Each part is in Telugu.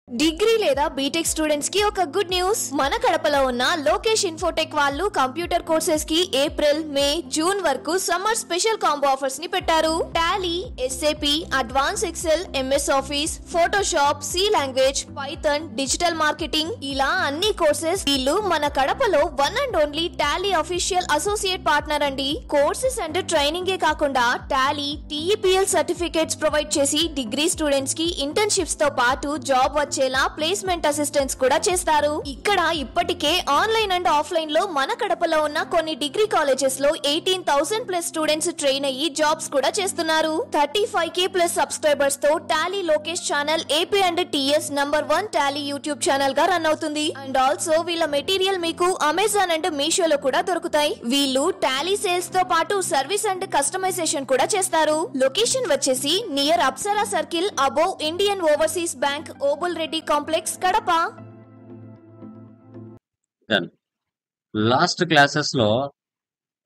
డిగ్రీ లేదా బీటెక్ స్టూడెంట్స్ కి ఒక గుడ్ న్యూస్. మన కడపలో ఉన్న లోకేష్ ఇన్ఫోటెక్ వాళ్ళు కంప్యూటర్ కోర్సెస్ కి ఏప్రిల్, మే, జూన్ వరకు సమ్మర్ స్పెషల్ కాంబో ఆఫర్స్ ని పెట్టారు. Tally, SAP, advance Excel, MS Office, Photoshop, C language, Python, digital marketing ఇలా అన్ని కోర్సెస్. వీళ్ళు మన కడపలో one and only Tally official associate partner అండి. కోర్సెస్ అండ్ ట్రైనింగ్ ఏ కాకుండా టాలీ, టీఈపీఎల్ సర్టిఫికేట్స్ ప్రొవైడ్ చేసి డిగ్రీ స్టూడెంట్స్ కి ఇంటర్న్షిప్స్ తో పాటు జాబ్ వచ్చేలా ప్లేస్మెంట్ అసిస్టెన్స్ కూడా చేస్తారు. ఇక్కడ ఇప్పటికే ఆన్లైన్ అండ్ ఆఫ్లైన్ లో మన కడపలో ఉన్న కొన్ని డిగ్రీ కాలేజెస్ లో 18,000 ప్లస్ స్టూడెంట్స్ ట్రైన్ అయ్యి జాబ్స్ కూడా చేస్తున్నారు. 35K ప్లస్ సబ్స్క్రైబర్స్ తో Tally Lokesh channel AP and TS #1 Tally YouTube channel గా రన్ అవుతుంది. అండ్ ఆల్సో వీళ్ళ మెటీరియల్ మీకు అమెజాన్ అండ్ మీషోలో కూడా దొరుకుతాయి. వీళ్ళు టాలీ సేల్స్ తో పాటు సర్వీస్ అండ్ కస్టమైజేషన్ కూడా చేస్తారు. లొకేషన్ వచ్చేసి near Apsara circle above Indian overseas bank, Obul Reddy complex, Kadapa. Last classes లో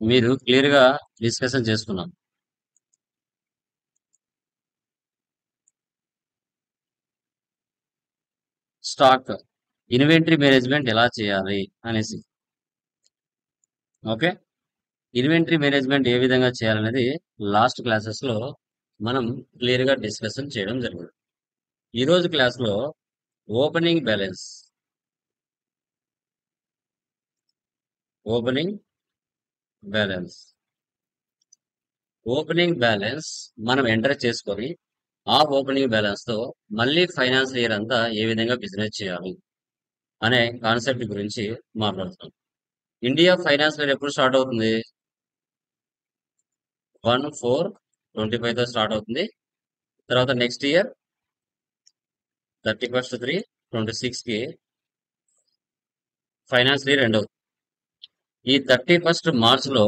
మీరు క్లియర్ గా డిస్కషన్ చేసుకున్నాం. స్టాక్ ఇన్వెంటరీ మేనేజ్మెంట్ ఎలా చేయాలి అనేసి. ఓకే, ఇన్వెంటరీ మేనేజ్మెంట్ ఏ విధంగా చేయాలనేది లాస్ట్ క్లాసెస్ లో మనం క్లియర్ గా డిస్కషన్ చేయడం జరిగింది. ఈ రోజు క్లాస్ లో ఓపెనింగ్ బ్యాలెన్స్ ఓపెనింగ్ బ్యాలెన్స్ మనం ఎంటర్ చేసుకొని ఆ ఓపెనింగ్ బ్యాలెన్స్ తో మళ్ళీ ఫైనాన్స్ ఇయర్ అంతా ఏ విధంగా బిజినెస్ చేయాలి అనే కాన్సెప్ట్ గురించి మాట్లాడుతాం. ఇండియా ఫైనాన్స్ ఇయర్ ఎప్పుడు స్టార్ట్ అవుతుంది? 1/4/25 తో స్టార్ట్ అవుతుంది. తర్వాత నెక్స్ట్ ఇయర్ 31/3/26 కి ఫైనాన్స్ ఇయర్ ఎండ్ అవుతుంది. ఈ 31st మార్చ్ లో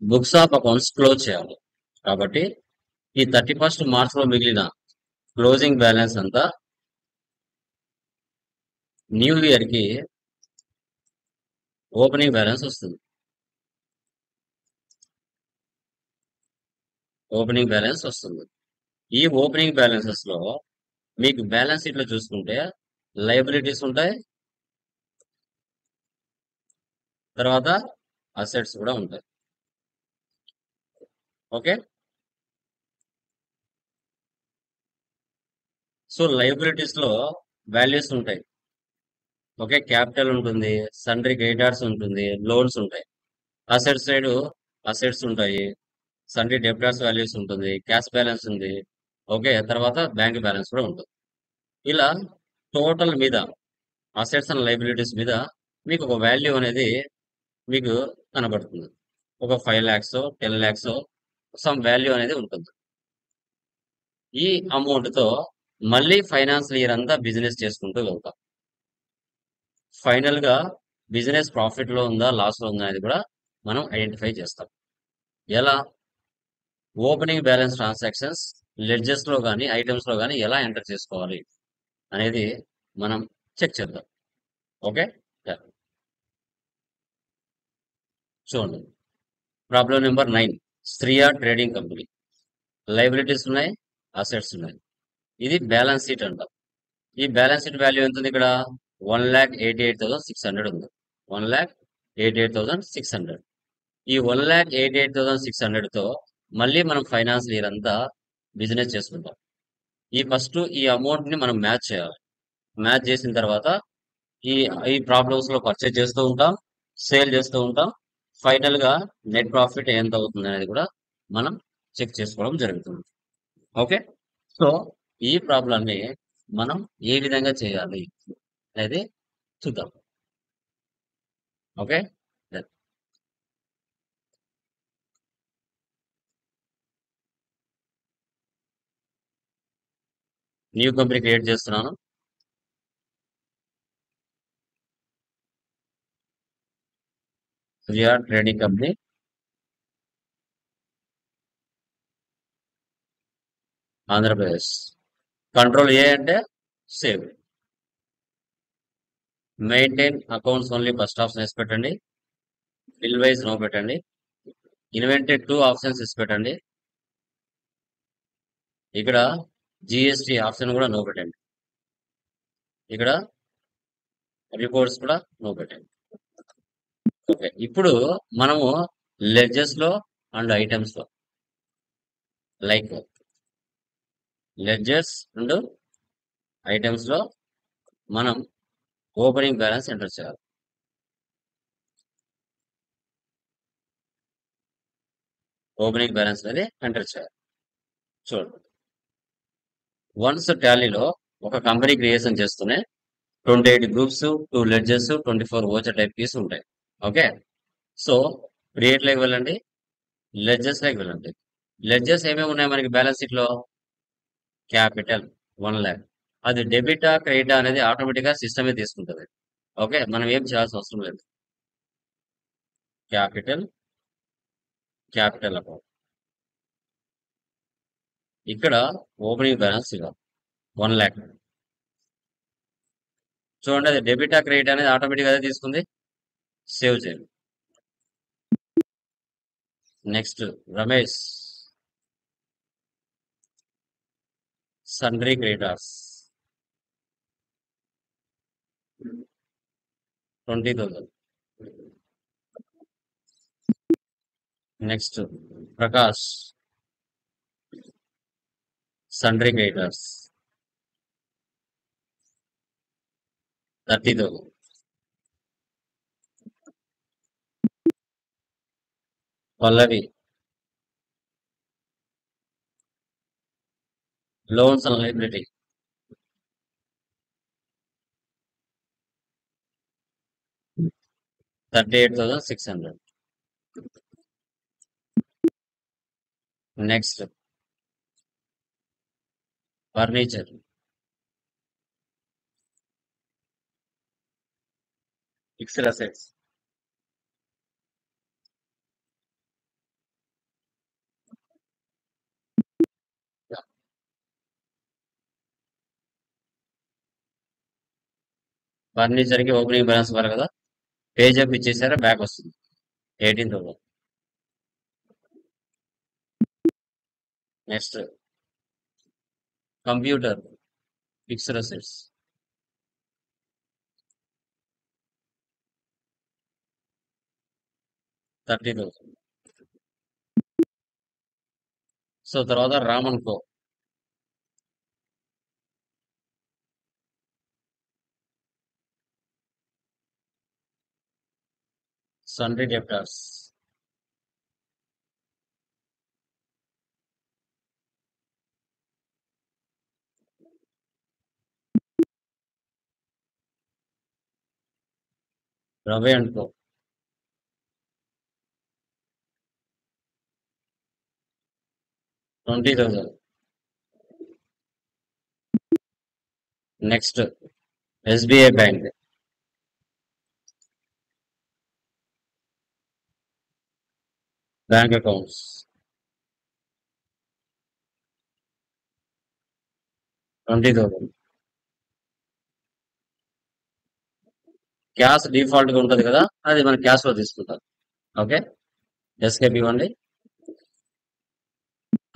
బుక్స్ ఆఫ్ అకౌంట్స్ క్లోజ్ చేయాలి. కాబట్టి ఈ 31st మార్చ్ లో మిగిలిన క్లోజింగ్ బ్యాలెన్స్ అంతా న్యూ ఇయర్ కి ఓపెనింగ్ బ్యాలెన్స్ వస్తుంది. ఈ ఓపెనింగ్ బ్యాలెన్సెస్ లో మీకు బ్యాలెన్స్ షీట్ లో చూసుకుంటే లయబిలిటీస్ ఉంటాయి, తర్వాత అసెట్స్ కూడా ఉంటాయి. ఓకే, సో లయబిలిటీస్ లో వాల్యూస్ ఉంటాయి. ఓకే, క్యాపిటల్ ఉంటుంది, సన్రీ క్రెడిటార్స్ ఉంటుంది, లోన్స్ ఉంటాయి. అసెట్స్ సైడ్ అసెట్స్ ఉంటాయి, సన్రీ డెబ్టార్స్ వాల్యూస్ ఉంటుంది, క్యాష్ బ్యాలెన్స్ ఉంది. ఓకే, తర్వాత బ్యాంక్ బ్యాలెన్స్ కూడా ఉంటుంది. ఇలా టోటల్ మీద అసెట్స్ అండ్ లయబిలిటీస్ మీద మీకు ఒక వాల్యూ అనేది మీకు కనబడుతుంది. ఒక 5 lakhs 10 lakhs సమ్ వాల్యూ అనేది ఉంటుంది. ఈ అమౌంట్ తో మళ్ళీ ఫైనాన్షియల్ ఇయర్ అంతా బిజినెస్ చేసుకుంటూ వెళ్తాం. ఫైనల్ గా బిజినెస్ ప్రాఫిట్ లో ఉందా, లాస్ లో ఉందా అనేది కూడా మనం ఐడెంటిఫై చేస్తాం. ఎలా? ఓపెనింగ్ బ్యాలెన్స్ ట్రాన్సాక్షన్స్ లెడ్జెస్ లో కానీ ఐటమ్స్ లో కానీ ఎలా ఎంటర్ చేసుకోవాలి అనేది మనం చెక్ చేద్దాం. ఓకే, చూడండి. Problem number 9. Sriya trading company. Liabilities ఉన్నాయి, అసెట్స్ ఉన్నాయి. ఇది బ్యాలెన్స్ షీట్ అంటాం. ఈ బ్యాలెన్స్ షీట్ వాల్యూ ఎంత ఉంది? ఇక్కడ 1,88,600 ఉంది. 1,88,600. ఈ 1,88,600 తో మళ్ళీ మనం ఫైనాన్స్ ఇయర్ అంతా బిజినెస్ చేసుకుంటాం. ఈ అమౌంట్ ని మనం మ్యాచ్ చేయాలి. మ్యాచ్ చేసిన తర్వాత ఈ ప్రాబ్లమ్స్ లో పర్చేజ్ చేస్తూ ఉంటాం, సేల్ చేస్తూ ఉంటాం. ఫైనల్ గా నెట్ ప్రాఫిట్ ఎంత అవుతుంది అనేది కూడా మనం చెక్ చేసుకోవడం జరుగుతుంది. ఓకే, సో ఈ ప్రాబ్లం ని మనం ఏ విధంగా చేయాలి అనేది చూద్దాం. ఓకే, న్యూ కంపెనీ క్రియేట్ చేస్తున్నాను. Shriya trading company. Andhra Pradesh. Control A అంటే save. Maintain accounts only first option వేసి పెట్టండి. బిల్ వైజ్ నో పెట్టండి. ఇన్వెంటరీ 2 ఆప్షన్స్ ఇసి పెట్టండి. ఇక్కడ జిఎస్టి ఆప్షన్ కూడా నో పెట్టండి. ఇక్కడ రిపోర్ట్స్ కూడా నో పెట్టండి. ఓకే, ఇప్పుడు మనము లెడ్జెస్ లో అండ్ ఐటమ్స్ లో లైక్ లెడ్జెస్ అండ్ ఐటమ్స్ లో మనం ఓపెనింగ్ బ్యాలెన్స్ ఎంటర్ చేయాలి. ఓపెనింగ్ బ్యాలెన్స్ అనేది ఎంటర్ చేయాలి. చూడండి, వన్స్ టాలీలో ఒక కంపెనీ క్రియేషన్ చేస్తూనే 28 groups, 2 ledges, 24 voucher type keys ఉంటాయి. ఓకే, సో క్రియేట్ లోకి వెళ్ళండి, లెడ్జెస్ లోకి వెళ్ళండి. లెడ్జెస్ ఏమేమి ఉన్నాయి మనకి బ్యాలెన్స్ షీట్ లో? Capital 1 lakh. అది డెబిటా క్రెడిటా అనేది ఆటోమేటిక్ గా సిస్టమే తీసుకుంటుంది. ఓకే, మనం ఏం చేయాల్సిన అవసరం లేదు. క్యాపిటల్ అకౌంట్, ఇక్కడ ఓపెనింగ్ బ్యాలెన్స్ ఇవ్వాలి 1 lakh. చూడండి, అది డెబిటా క్రెడిట్ అనేది ఆటోమేటిక్ గా తీసుకుంది. సేవ్ చేయండి. Next Ramesh, sundry creditors 20,000. Next Prakash, sundry creditors 30,000. Pallavi, loans and liability 38,600. Next furniture, fixed assets 18,000. Furniture కి ఓపెనింగ్ బ్యాలెన్స్ ఇవ్వాలి కదా, పేజ్ అప్ ఇచ్చేసారా, బ్యాక్ వస్తుంది 18,000. Next computer, fixed assets 30,000. So తర్వాత Raman co, sundry debtors 20,000. Next SBI bank, bank accounts 20,000. Cash default గా ఉంటది కదా, అది మనం క్యాష్ లో తీసుకుంటాం. ఓకే, ఎస్కేప్ ఇవ్వండి.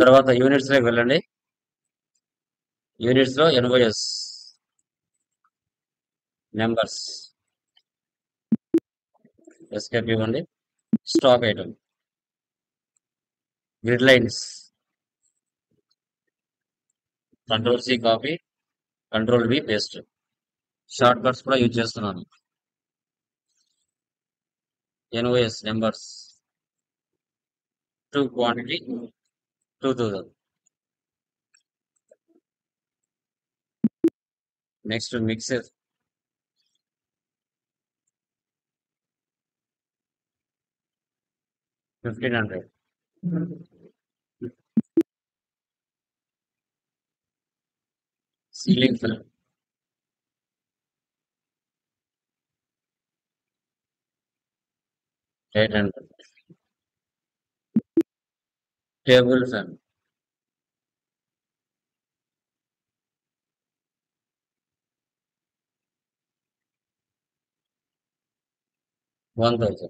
తర్వాత యూనిట్స్ లోకి వెళ్ళండి. యూనిట్స్ లో ఎన్ఓఎస్ నెంబర్స్, ఎస్కేప్ ఇవ్వండి. Stock item, grid lines, control C copy, control V paste. Shortcuts కూడా యూజ్ చేస్తున్నాను. NOS numbers to quantity 2,000. Next mixer 1,500. Ceiling fill 800. Table fan 1,000.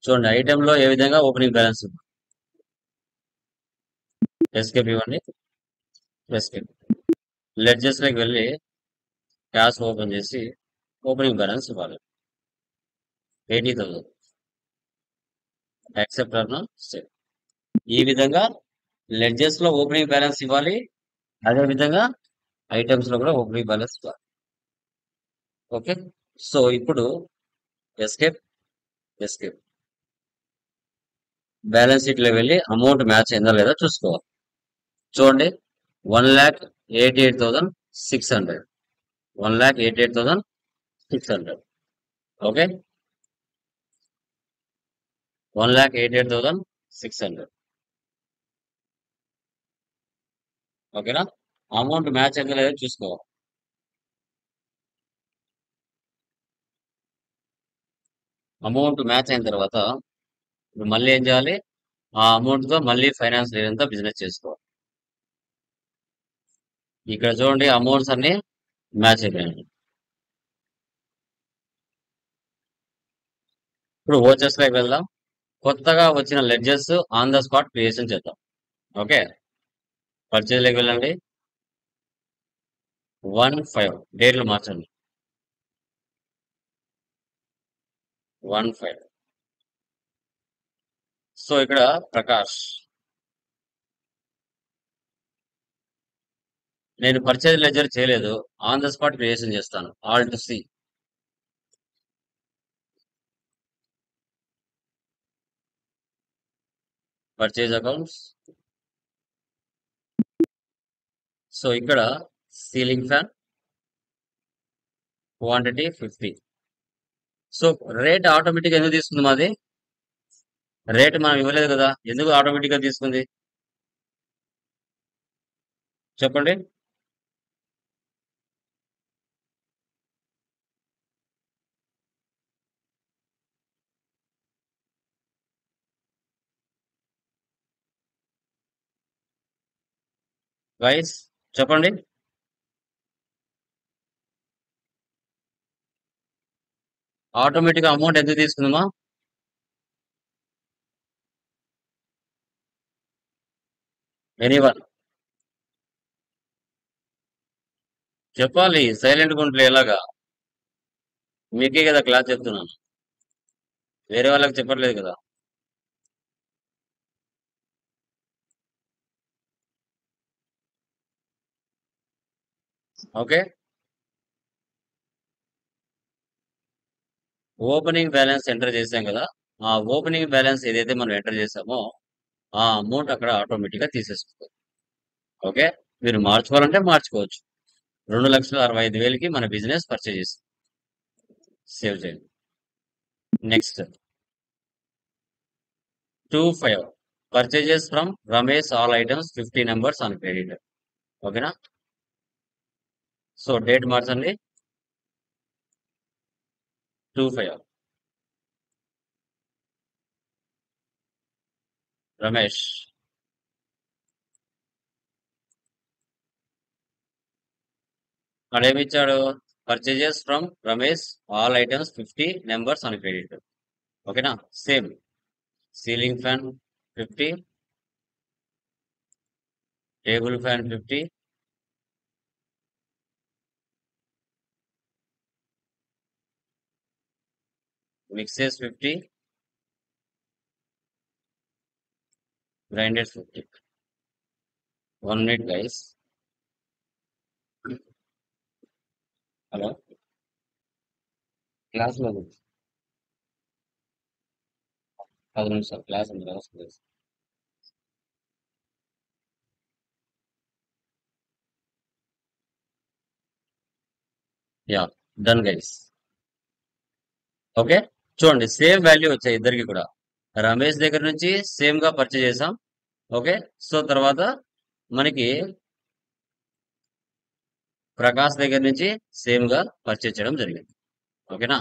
చూడండి, ఐటమ్ లో ఏ విధంగా ఓపెనింగ్ బ్యాలెన్స్ ఉంది. ఎస్కేప్ ఇవ్వండి. ఎస్కేప్. లెడ్జెస్ లోకి వెళ్ళి క్యాష్ ఓపెన్ చేసి ఓపెనింగ్ బ్యాలెన్స్ ఇవ్వాలి 80,000. Accept or save. ఈ విధంగా లెడ్జెస్ లో ఓపెనింగ్ బ్యాలెన్స్ ఇవ్వాలి, అదే విధంగా ఐటమ్స్ లో కూడా ఓపెనింగ్ బ్యాలెన్స్ ఇవ్వాలి. ఓకే, సో ఇప్పుడు ఎస్కేప్ ఎస్కేప్ బ్యాలెన్స్ షీట్ లో వెళ్ళి అమౌంట్ మ్యాచ్ అయిందా లేదా చూసుకోవాలి. చూడండి 1,88,600, 1,88,600. ఓకే, 1,88,600. ఓకేనా, అమౌంట్ మ్యాచ్ అయిందా లేదా చూసుకోవాలి. అమౌంట్ మ్యాచ్ అయిన తర్వాత ఇప్పుడు మళ్ళీ ఏం చేయాలి, ఆ అమౌంట్ తో మళ్ళీ ఫైనాన్స్ లేదంతా బిజినెస్ చేసుకోవాలి. ఇక్కడ చూడండి అమౌంట్స్ అన్ని మ్యాచ్ అయిపోయాయి. ఇప్పుడు ఓచర్స్ లోకి వెళ్దాం. కొత్తగా వచ్చిన ledges on the spot creation చేద్దాం. ఓకే, పర్చేజ్ లోకి వెళ్ళండి. 1/5 డేట్లు మార్చండి. 1/5. సో ఇక్కడ ప్రకాష్, నేను పర్చేజ్ లెడ్జర్ చేయలేదు, ఆన్ ద స్పాట్ క్రియేషన్ చేస్తాను. Alt C. Purchase accounts. So ఇక్కడ ceiling fan quantity 50. So rate automatic ఎందుకు తీసుకుంది మాది? రేట్ మనం ఇవ్వలేదు కదా, ఎందుకు ఆటోమేటిక్ గా తీసుకుంది చెప్పండి. గైస్ చెప్పండి. ఆటోమేటిక్ అమౌంట్ ఎందుకు తీసుకుందామా? ఎనీవన్ చెప్పాలి, సైలెంట్ గా ఉంటే ఎలాగా? మీకే కదా క్లాస్ చెప్తున్నాను, వేరే వాళ్ళకి చెప్పట్లేదు కదా. ఓకే, ఓపెనింగ్ బ్యాలెన్స్ ఎంటర్ చేసాం కదా, ఆ ఓపెనింగ్ బ్యాలెన్స్ ఏదైతే మనం ఎంటర్ చేసామో ఆ అమౌంట్ అక్కడ ఆటోమేటిక్ గా తీసేస్తుంది. ఓకే, మీరు మార్చుకోవాలంటే మార్చుకోవచ్చు. 2,65,000కి మన బిజినెస్ పర్చేజ్ చేస్తాం. సేవ్ చేయండి. Next 2/5 purchases from Ramesh, all items 50 numbers on credit. ఓకేనా, సో డేట్ మార్చండి. 2/5 రమేష్. అక్కడ ఏమి ఇచ్చాడు? Purchases from Ramesh, all items 50 numbers on credit. ఓకేనా, same ceiling fan 50, table fan 50, mixes 50, grinders 50. 1 minute guys. Hello, class లో 10 నిమిషాలు క్లాస్ ఉంది కదా. Yeah, done guys. ఓకే, చూడండి సేమ్ వాల్యూ వచ్చాయి ఇద్దరికి కూడా. రమేష్ దగ్గర నుంచి సేమ్ గా పర్చేజ్ చేసాం. ఓకే, సో తర్వాత మనకి ప్రకాష్ దగ్గర నుంచి సేమ్ గా పర్చేజ్ చేయడం జరిగింది. ఓకేనా,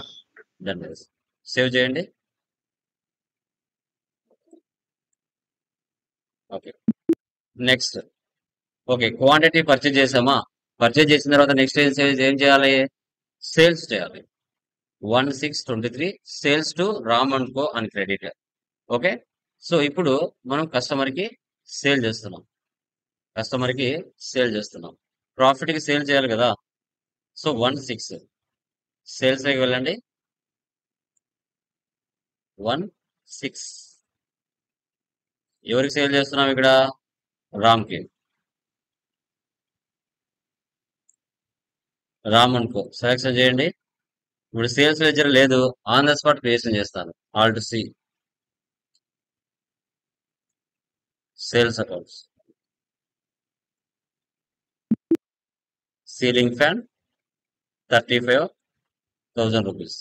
డన్ గైస్. సేవ్ చేయండి. Okay, next. Okay, quantity purchase చేసామా? పర్చేజ్ చేసిన తర్వాత నెక్స్ట్ ఏం చేయాలి? సేల్స్ చేయాలి. 1/6/23 sales to Ram and co అని క్రెడిట్. ఓకే, సో ఇప్పుడు మనం కస్టమర్ కి సేల్ చేస్తున్నాం. ప్రాఫిట్ కి సేల్ చేయాలి కదా. సో 1,6 సేల్స్ లోకి వెళ్ళండి. 1,6 ఎవరికి సేల్ చేస్తున్నాం ఇక్కడ? రామ్ కి. రామ్ అనుకో సెలెక్షన్ చేయండి. ఇప్పుడు సేల్స్ లెడ్జర్ లేదు, ఆన్ ద స్పాట్ క్రియేషన్ చేస్తాను. Alt C, sales accounts, ceiling fan 35,000 rupees.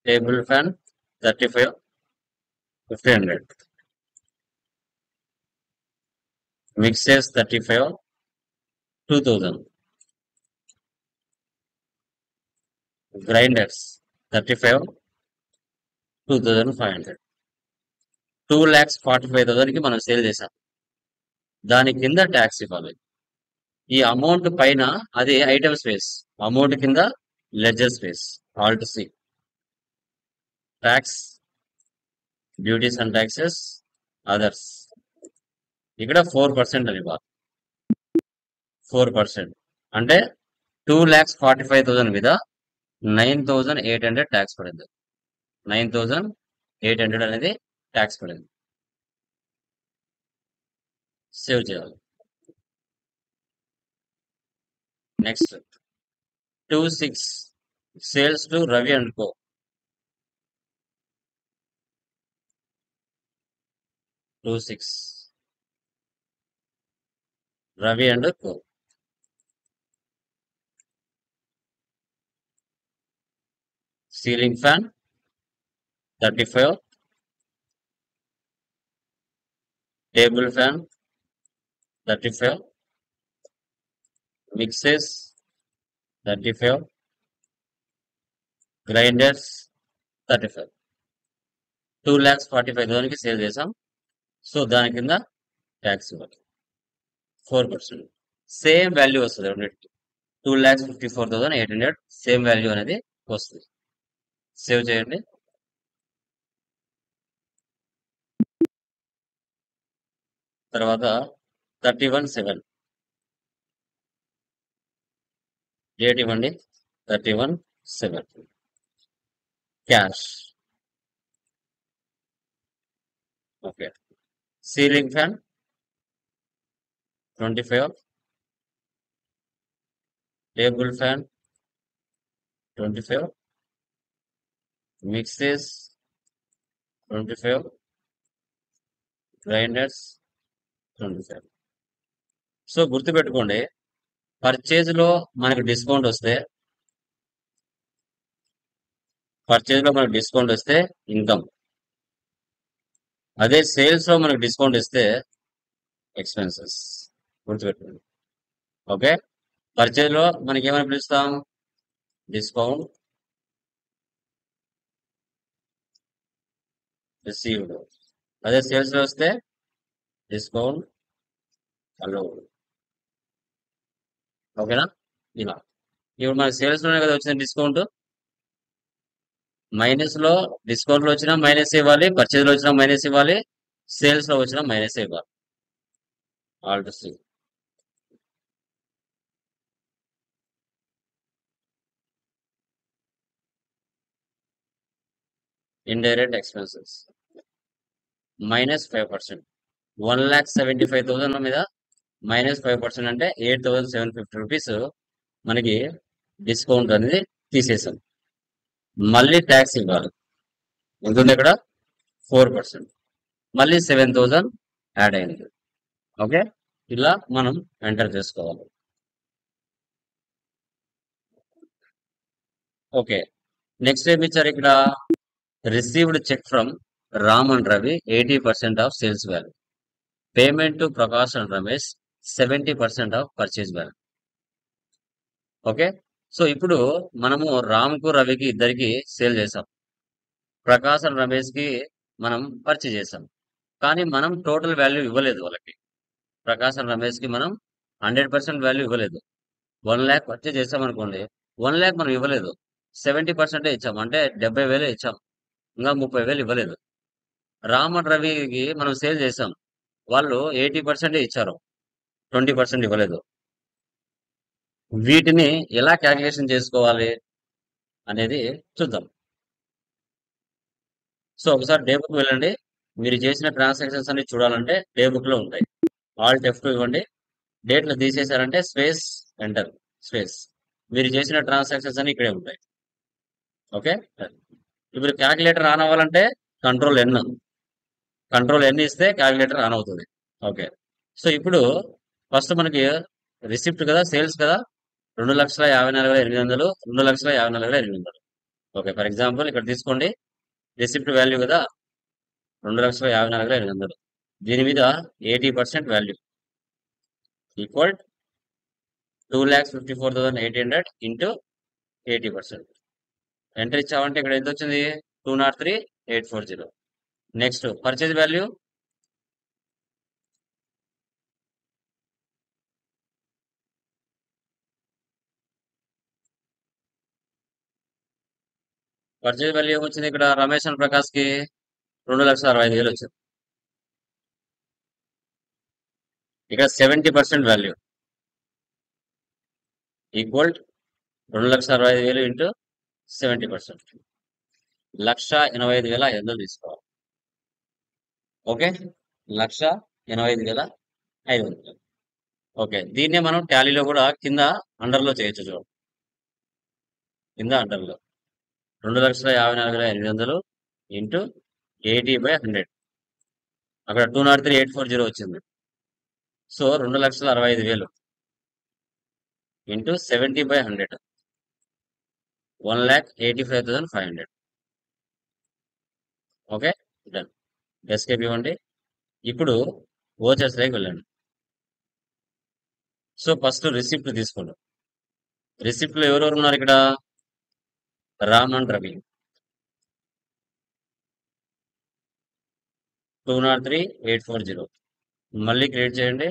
Table fan 35,500. Mixers 35,2,000. Grinders 35,2,500. 2,45,000 కి మనం సేల్ చేసాం. దాని కింద ట్యాక్స్ ఇవ్వాలి. ఈ అమౌంట్ పైన అది ఐటమ్ స్పేస్, అమౌంట్ కింద ledger space. Alt C, tax, duties and taxes, others. ఇక్కడ 4% అని ఇవ్వాలి. 4% అంటే 2,45,000 మీద 9,800 ట్యాక్స్ పడింది. 9,800 అనేది ట్యాక్స్ పడింది. సేవ్ చేయాలి. Next 2,6 sales to Ravi and co. 2,6 Ravi and co. Ceiling fan 35, table fan 35, mixes 35, grinders 35. 2,45,000 కి సేల్ చేసాం. సో దాని కింద ట్యాక్స్ ఇవ్వాలి 4%. సేమ్ వాల్యూ వస్తుంది రెండింటికి. 2,54,800 సేమ్ వాల్యూ అనేది వస్తుంది. సేవ్ చేయండి. తర్వాత 31,7 డేట్ ఇవ్వండి. 31/7 cash. Okay. Ceiling fan 25, table fan 25, mixes 25, grinders 25. So గుర్తుపెట్టుకోండి, పర్చేజ్ లో మనకి డిస్కౌంట్ వస్తే ఇన్కమ్. అదే సేల్స్ లో మనకి డిస్కౌంట్ ఇస్తే ఎక్స్పెన్సెస్. గుర్తుపెట్టుకోండి. ఓకే. పర్చేజ్ లో మనకి ఏమని పిలుస్తాం? Discount received. అదే సేల్స్ లో వస్తే డిస్కౌంట్ అలౌడ్. ఓకేనా? ఇలా ఇప్పుడు మన సేల్స్ లోనే కదా వచ్చిన డిస్కౌంట్. మైనస్ లో డిస్కౌంట్ లో వచ్చినా మైనస్ ఇవ్వాలి, పర్చేజ్ లో వచ్చినా మైనస్ ఇవ్వాలి, సేల్స్ లో వచ్చినా మైనస్ ఇవ్వాలి. Alt C. Indirect expenses -5%. 1,75,000 మీద -5% అంటే 8,750 రూపీస్ మనకి డిస్కౌంట్ అనేది తీసేసాం. మళ్ళీ ట్యాక్స్ ఇవ్వాలి. ఉంటుంది ఇక్కడ 4%. మళ్ళీ 7,000 యాడ్ అయింది. ఓకే. ఇలా మనం ఎంటర్ చేసుకోవాలి. ఓకే. నెక్స్ట్ ఏమి ఇచ్చారు ఇక్కడ? Received cheque from Ram and Ravi 80% of sales value. Payment to Prakash and Ramesh 70% of purchase value. Okay. So ఇప్పుడు మనము రామ్కు రవికి ఇద్దరికి సేల్ చేసాం. ప్రకాష్ అండ్ రమేష్ కి మనం పర్చేజ్ చేసాం. కానీ మనం టోటల్ వాల్యూ ఇవ్వలేదు వాళ్ళకి. ప్రకాష్ అండ్ రమేష్ కి మనం 100% వాల్యూ ఇవ్వలేదు. 1 lakh పర్చేజ్ చేసాం అనుకోండి, 1 lakh మనం ఇవ్వలేదు, 70% ఇచ్చాం. అంటే 70,000 ఇచ్చాం, ఇంకా 30,000 ఇవ్వలేదు. రామ్ అండ్ రవికి మనం సేల్ చేసాం. వాళ్ళు 80% ఇచ్చారు, 20% ఇవ్వలేదు. వీటిని ఎలా క్యాలిక్యులేషన్ చేసుకోవాలి అనేది చూద్దాం. సో ఒకసారి డే బుక్ వెళ్ళండి. మీరు చేసిన ట్రాన్సాక్షన్స్ అన్ని చూడాలంటే డే బుక్ లో ఉంటాయి. ఆల్ట్ F2 ఇవ్వండి. డేట్లు తీసేశారంటే స్పేస్ ఎంటర్ స్పేస్. మీరు చేసిన ట్రాన్సాక్షన్స్ అన్ని ఇక్కడే ఉంటాయి. ఓకే. ఇప్పుడు క్యాలిక్యులేటర్ ఆన్ అవ్వాలంటే కంట్రోల్ ఎన్. కంట్రోల్ ఎన్ ఇస్తే క్యాలిక్యులేటర్ ఆన్ అవుతుంది. ఓకే. సో ఇప్పుడు ఫస్ట్ మనకి రిసిప్ట్ కదా, సేల్స్ కదా, 2,54,800, 2,54,800. ఓకే. ఫర్ ఎగ్జాంపుల్ ఇక్కడ తీసుకోండి, రిసిప్ట్ వాల్యూ కదా 2,54,800. దీని మీద 80% వాల్యూ ఈక్వల్ 2,54,800 ఇంటూ 80%. ఎంటర్ ఇచ్చామంటే ఇక్కడ ఎంత వచ్చింది? 203,840. నెక్స్ట్ పర్చేజ్ వాల్యూ ఏమొచ్చింది? ఇక్కడ రమేష్ అండ్ ప్రకాష్ కి 2,65,000 వచ్చింది. ఇక్కడ 70% వాల్యూ ఈక్వల్ 2,65,000 ఇంటూ 70%. 1,85,500 తీసుకోవాలి. ఓకే. 1,85,500. ఓకే. దీన్నే మనం టాలీలో కూడా కింద అండర్లో చేయొచ్చు. చూడండి, కింద అండర్లో 2,54,800 ఇంటూ 80/100. అక్కడ 203,840 వచ్చింది. So 2,65,000 into 70/100 1,85,500. Okay. Done. Escape ఇవ్వండి. ఇప్పుడు ఓచర్స్ లోకి వెళ్ళండి. సో ఫస్ట్ రిసిప్ట్ తీసుకోండి. రిసిప్ట్ లో ఎవరెవరు ఉన్నారు? ఇక్కడ రామ్ అండ్ రవి 203,840. మళ్ళీ క్రియేట్ చేయండి.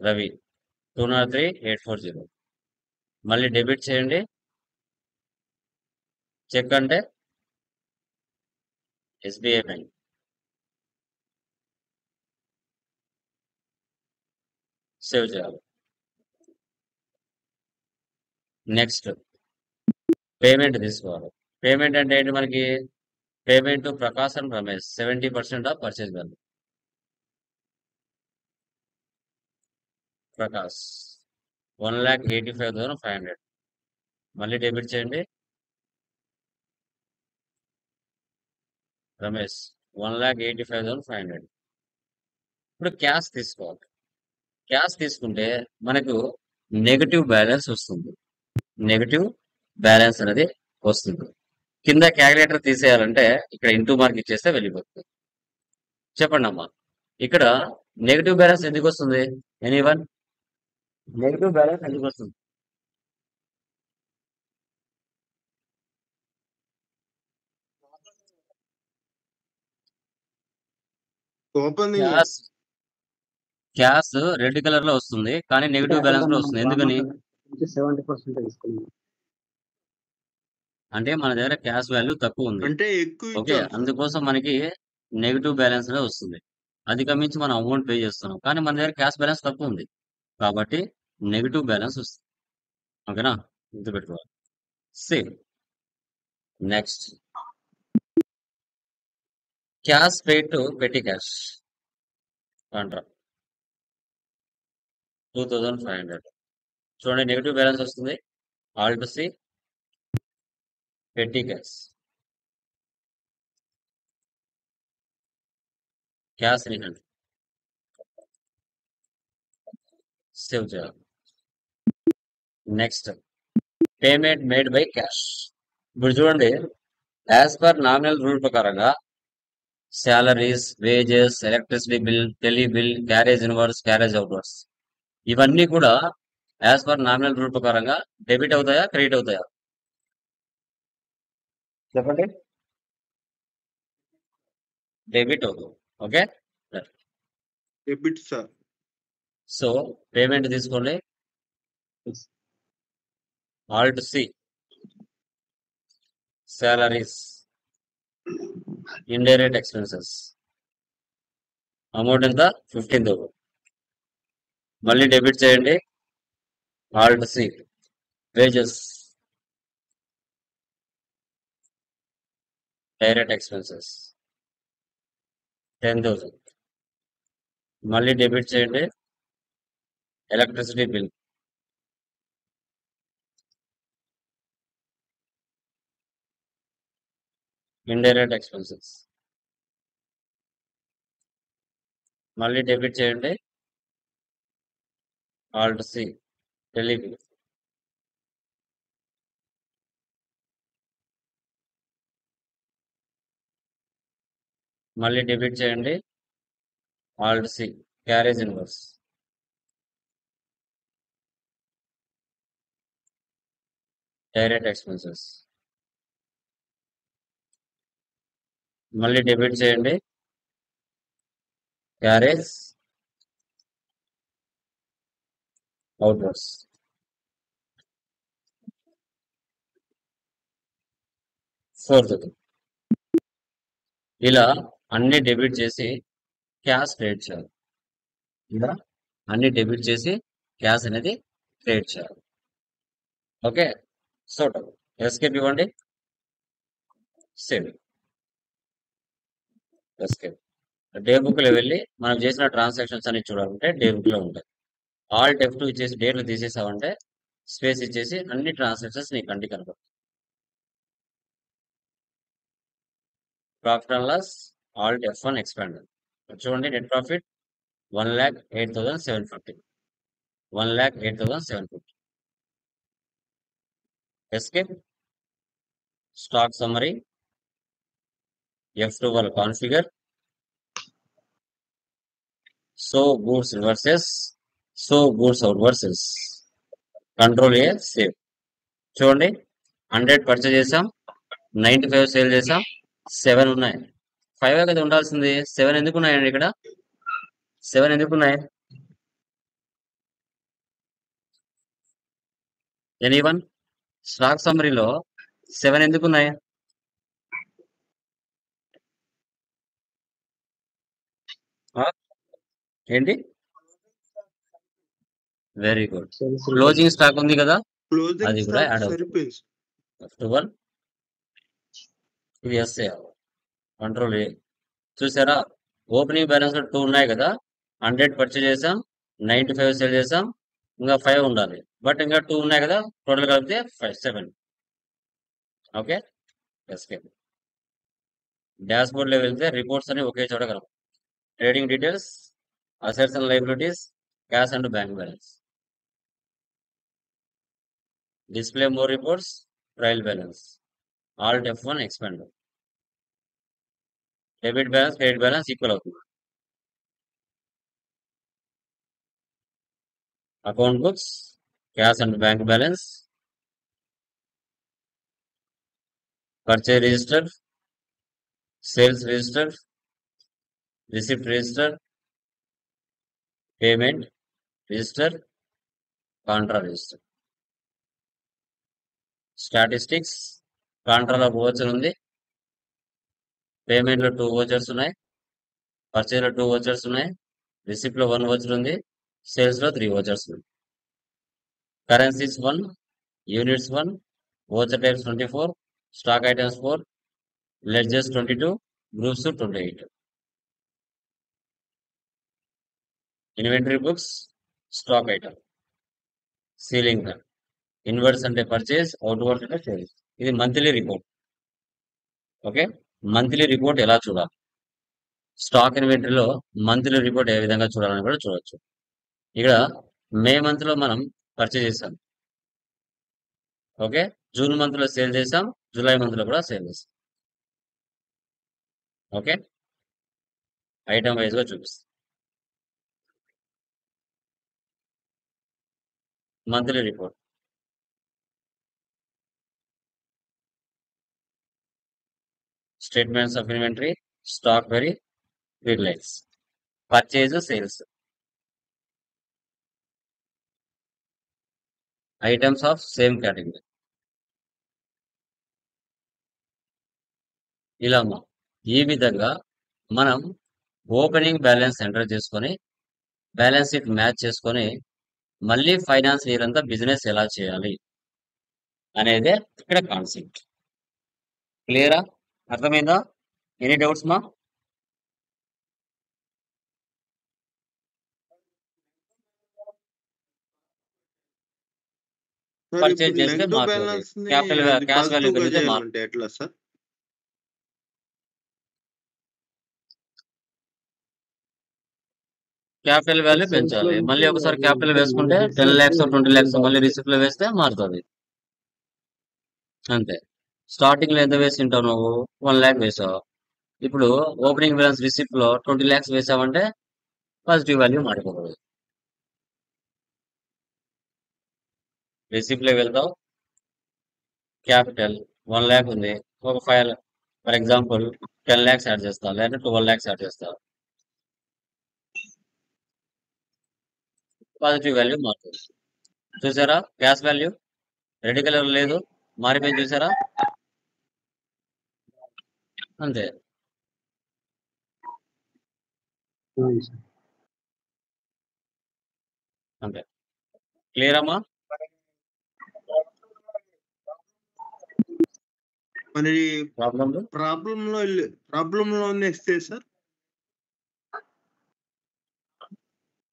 రవి 203,840. మళ్ళీ డెబిట్ చేయండి. చెక్ అంటే SBI బ్యాంక్. సేవ్ చేయాలి. నెక్స్ట్ పేమెంట్ తీసుకోవాలి. పేమెంట్ అంటే ఏంటి? మనకి payment Prakash and Ramesh 70% of purchase value. Prakash 1,85,500. మళ్ళీ డెబిట్ చేయండి. రమేష్ 1,85,500. ఇప్పుడు క్యాష్ తీసుకోవాలి. క్యాష్ తీసుకుంటే మనకు నెగటివ్ బ్యాలెన్స్ వస్తుంది. నెగటివ్ బ్యాలెన్స్ అనేది వస్తుంది. కింద క్యాలిక్యులేటర్ తీసేయాలంటే ఇక్కడ ఇంటూ మార్క్ ఇచ్చేస్తే వెళ్ళిపోతుంది. చెప్పండి అమ్మా, ఇక్కడ నెగటివ్ బ్యాలెన్స్ ఎందుకు వస్తుంది? ఎనీవన్? నెగటివ్ బ్యాలెన్స్ ఎందుకు వస్తుంది? క్యాష్ క్యాష్ రెడ్ కలర్ లో వస్తుంది, కానీ నెగటివ్ బ్యాలెన్స్ లో వస్తుంది. ఎందుకని? 70% తీసుకున్నాం. అంటే మన దగ్గర క్యాష్ వాల్యూ తక్కువ ఉంది. అంటే ఎక్కువ ఓకే. ఇచ్చాం సార్. అందుకోసం మనకి నెగటివ్ బ్యాలెన్స్ లో వస్తుంది. అధికమించి మనం అమౌంట్ పే చేస్తున్నాం, కానీ మన దగ్గర క్యాష్ బ్యాలెన్స్ తక్కువ ఉంది కాబట్టి నెగటివ్ బ్యాలెన్స్ వస్తుంది. ఓకేనా? గుర్తుపెట్టుకోవాలి. Same. Next cash paid to పెట్టి క్యాష్ కాంట్రా 2,500. చూడండి, నెగటివ్ బ్యాలెన్స్ వస్తుంది. ఆల్ట్ సి పెట్టి క్యాష్ క్యాష్ 300. సేవ్ చేయాలి. Next payment made by cash. ఇప్పుడు చూడండి, యాజ్ పర్ నామినల్ రూల్ ప్రకారంగా salaries, wages, electricity bill, tele bill, carriage inwards, carriage outwards, ఇవన్నీ కూడా యాజ్ పర్ నామినల్ రూల్ ప్రకారంగా డెబిట్ అవుతాయా, క్రెడిట్ అవుతాయా? చెప్పండి. డెబిట్ అవుతుంది. Okay. Debit sir. So payment తీసుకోండి. Alt C salaries indirect expenses amount ఎంత 15,000. మళ్ళీ డెబిట్ చేయండి. Alt C wages direct expenses 10,000. మళ్ళీ డెబిట్ చేయండి. ఎలక్ట్రిసిటీ బిల్ ఇండైరెక్ట్ ఎక్స్పెన్సెస్ మళ్ళీ డెబిట్ చేయండి. ఆల్ట్ సి టెలిబిల్ మళ్ళీ డెబిట్ చేయండి. Alt C carriage inwards direct expenses మళ్ళీ డెబిట్ చేయండి. Carriage outwards fourth. ఇలా అన్ని డెబిట్ చేసి క్యాష్ క్రియేట్ చేయాలి. ఇలా అన్ని డెబిట్ చేసి క్యాష్ అనేది క్రియేట్ చేయాలి. ఓకే, సో ఎస్కేప్ ఇవ్వండి. Save escape. డే బుక్ లో వెళ్ళి మనం చేసిన ట్రాన్సాక్షన్స్ అన్ని చూడాలంటే డే బుక్ లో ఉంటాయి. ఆల్ F2 ఇచ్చేసి డేట్లు తీసేసామంటే స్పేస్ ఇచ్చేసి అన్ని ట్రాన్సాక్షన్స్ నీ కంటి కనపడతాయి. Profit and loss alt F1 expand. చూడండి, net profit 1,08,750. 1,08,750. Escape. Stock summary F2 వాళ్ళు configure. So goods wards so goods outwards control A save. చూడండి, 100 పర్చేజ్ చేసాం, 95 సేల్ చేసాం, 7 ఉన్నాయి. 5 కదా ఉండాల్సింది, 7 ఎందుకు ఉన్నాయండి ఇక్కడ? 7 ఎందుకు ఉన్నాయి? ఎనీవన్? స్టాక్ సమ్మరీలో 7 ఎందుకు ఉన్నాయి? ఏంటి? Very good. క్లోజింగ్ స్టాక్ ఉంది కదా, అది కూడా యాడ్ అవుతుంది. F12 ఇది ఎస్ఏ కంట్రోల్ ఏ. చూసారా, ఓపెనింగ్ బ్యాలెన్స్ 2 ఉన్నాయి కదా, 100 పర్చేజ్ చేసాం, 95 సేల్ చేసాం, ఇంకా 5 ఉండాలి. బట్ ఇంకా 2 ఉన్నాయి కదా, టోటల్ కలిపితే 7. Okay, escape. డాష్ బోర్డ్ లో వెళ్తే రిపోర్ట్స్ అని ఒకే చోట కలప. Trading details, assets and liabilities, cash and bank balance. Display more reports, trial balance. Alt F1 expand. Debit balance credit balance equal అవుతుంది. Account books, cash and bank balance, purchase register, sales register, receipt register, payment register, contra register. Statistics, కాంట్రాలో ఓచర్ ఉంది, పేమెంట్ లో 2 ఓచర్స్ ఉన్నాయి, పర్చేజ్ లో 2 ఓచర్స్ ఉన్నాయి, రిసిప్ట్ లో 1 ఓచర్ ఉంది, సేల్స్ లో 3 ఓచర్స్ ఉంది. Currencies 1, units 1, voucher types 24, stock items 4, ledgers 22, groups 28. Inventory books, stock item, ceiling. Inverse అంటే పర్చేజ్, అవుట్వర్స్ అంటే సేల్స్. ఇది monthly report. Okay, monthly report ఎలా చూడాలి, స్టాక్ ఇన్వెంటరీలో మంత్లీ రిపోర్ట్ ఏ విధంగా చూడాలని కూడా చూడొచ్చు. ఇక్కడ మే మంత్ లో మనం పర్చేజ్ చేసాం. ఓకే, జూన్ మంత్ లో సేల్ చేసాం, జూలై మంత్ లో కూడా సేల్ చేసాం. ఓకే, ఐటమ్ వైజ్ గా చూపిస్తాం. Monthly report. Statements of inventory, stock very, Reliance. Purchase, sales. Items of same category. ఇలా ఈ విధంగా మనం ఓపెనింగ్ బ్యాలెన్స్ ఎంటర్ చేసుకొని బ్యాలెన్స్ షీట్ మ్యాచ్ చేసుకొని మళ్ళీ ఫైనాన్స్ ఇయర్ అంతా బిజినెస్ ఎలా చేయాలి అనేదే ఇక్కడ కాన్సెప్ట్. క్లియరా? అర్థమైందా? ఎనీ డౌట్స్ మా? సార్ పర్చేజ్ ఇప్పుడు చేస్తే నెగటివ్ మారుతుంది. బ్యాలెన్స్ ని క్యాపిటల్ అది క్యాష్ వాల్యూ పాజిటివ్ గా పెరిగితే మారుతుంది. చేయాలంటే ఎట్లా సార్? క్యాపిటల్ వాల్యూ పెంచాలి. మళ్ళీ ఒకసారి క్యాపిటల్ వేసుకుంటే 10 lakhs 20 lakhs మళ్ళీ రిసిప్ట్ లో వేస్తే మారుతుంది. అంతే. స్టార్టింగ్ లో ఎంత వేసి ఉంటావు నువ్వు? 1 lakh వేసావు. ఇప్పుడు ఓపెనింగ్ బ్యాలెన్స్ రిసిప్ట్ లో 20 lakhs వేసావంటే పాజిటివ్ వాల్యూ మారిపోతుంది. రిసిప్ట్ లో వెళ్తావు, క్యాపిటల్ 1 lakh ఉంది, ఒక 5 ఫర్ ఎగ్జాంపుల్ 10 lakhs యాడ్ చేస్తావు లేదా 12 lakhs యాడ్ చేస్తావు, పాజిటివ్ వాల్యూ మారుతుంది. చూసారా? క్యాష్ వాల్యూ రెడ్ కలర్ లేదు, మారిపోయింది. చూసారా? అంతే. అంతే. క్లియర్ అమ్మా? మరి ప్రాబ్లం ప్రాబ్లం లోనే ఇస్తే సార్,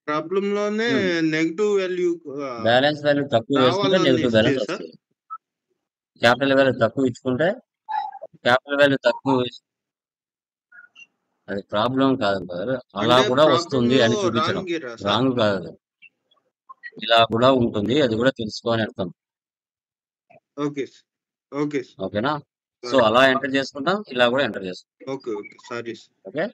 ప్రాబ్లం లోనే నెగటివ్ వాల్యూ బ్యాలెన్స్ వాల్యూ తక్కువ వేసుకుంటే కావాలని నెగిటివ్ ఇస్తే బ్యాలెన్స్ సార్, వస్తుంది. క్యాపిటల్ వాల్యూ తక్కువ ఇచ్చుకుంటే క్యాపిటల్ వాల్యూ తక్కువ అది ప్రాబ్లం కాదు బ్రదర్. అలా అంటే కూడా ప్రాబ్లం వస్తుంది లో అని చూపించడం రాంగ్ ఇరా సార్. రాంగ్ కాదు అది. ఇలా కూడా ఉంటుంది, అది కూడా తెలుసుకోని అర్థం. ఓకే సార్, ఓకే సార్, ఓకేనా? సో అలా ఎంటర్ చేసుకుంటాం, ఇలా కూడా ఎంటర్ చేసుకుంటాం. Okay okay sorry sir. Okay.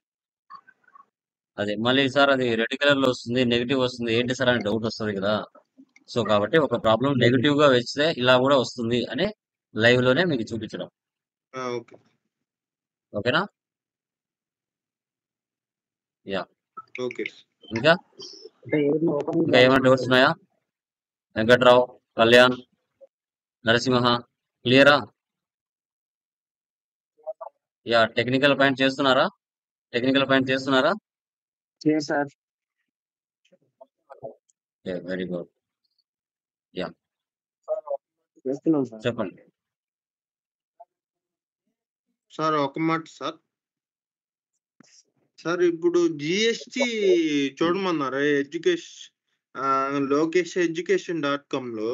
అదే మళ్ళీ సార్ అది రెడ్ కలర్ లో వస్తుంది, నెగిటివ్ వస్తుంది, ఏంటి సార్ అని డౌట్ వస్తుంది కదా. సో కాబట్టి ఒక ప్రాబ్లం నెగిటివ్ గా వేస్తే ఇలా కూడా వస్తుంది అని లైవ్ లోనే మీకు చూపించడం. ఓకే ఓకేనా? యా. Okay sir. ఇంకా ఏమైనా డౌట్స్ ఉన్నాయా? వెంకట్రావు, కళ్యాణ్, నరసింహ, క్లియరా? యా. టెక్నికల్ పాయింట్ చేస్తున్నారా? Sir very good. యా, చేస్తున్నాం సార్. చెప్పండి. సార్ ఒక మాట సార్, సార్ ఇప్పుడు జిఎస్టి చూడమన్నారు లోకేష్ education.com లో